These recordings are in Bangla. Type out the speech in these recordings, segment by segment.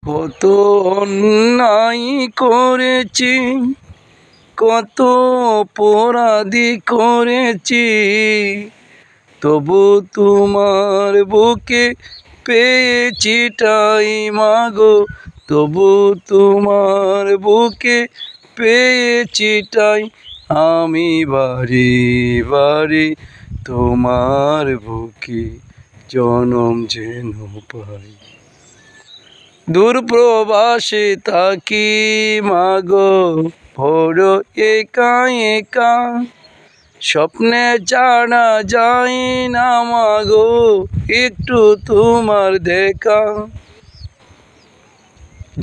কত অন্যায় করেছি, কত অপরাধী করেছি, তবু তোমার বুকে পেয়েছি ঠাই মাগো, তবু তোমার বুকে পেয়েছি ঠাই। আমি বারে বারে তোমার বুকে জনম যেন পাই। দূর প্রবাসে থাকি মাগো, বড় একা একা, স্বপ্নে জানা যায় না মাগো একটু তোমার দেখা।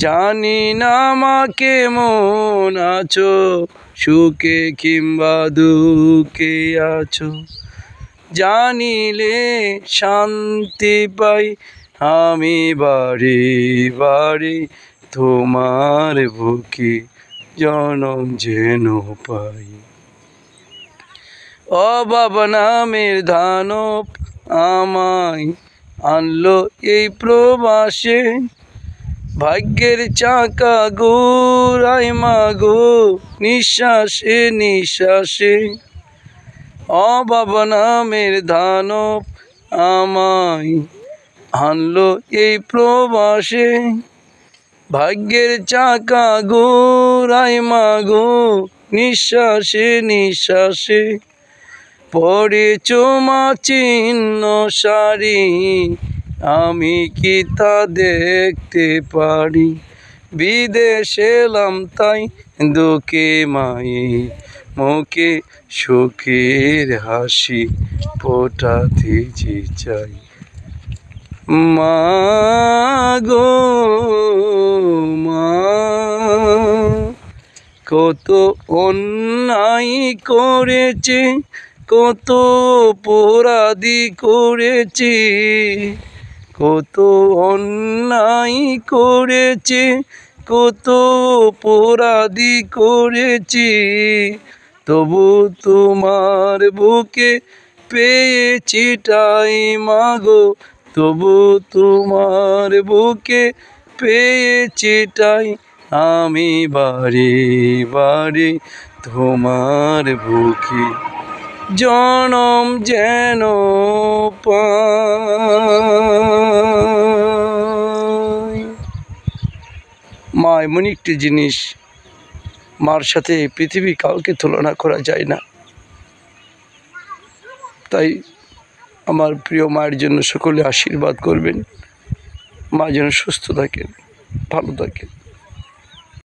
জানি না মা কেমন আছো, সুখে কিংবা দুঃখে আছো, জানিলে শান্তি পাই। আমি বারে বারে তোমার বুকে জনম যেন পাই। অভাব নামের দানব আমায় আনলো এই প্রবাসে, ভাগ্যের চাকা ঘোরায় মাগো নিঃশ্বাসে নিঃশ্বাসে। অভাব নামের দানব আমায় আনলো এই প্রবাসে, ভাগ্যের চাকা ঘোরায় মাগো নিঃশ্বাসে নিঃশ্বাসে। পড়েছ মা চিহ্ন শাড়ি, আমি কি তা দেখতে পারি? বিদেশে এলাম তাই দুঃখে মায়ের মুখে সুখের হাসি ফোটাতে যে চাই। মা গো মা, কত অন্যায় করেছে, কত অপরাধী করেছি, কত অন্যায় করেছে, কত অপরাধী করেছি, তবু তোমার বুকে পেয়েছি ঠাই মাগো, তবু তোমার বুকে পেয়েছি ঠাই। আমি বারে বারে তোমার বুকে জনম যেন পাই। মা এমন একটি জিনিস, মার সাথে পৃথিবী কাউকে তুলনা করা যায় না। তাই আমার প্রিয় মায়ের জন্য সকলে আশীর্বাদ করবেন, মা যেন সুস্থ থাকেন, ভালো থাকেন।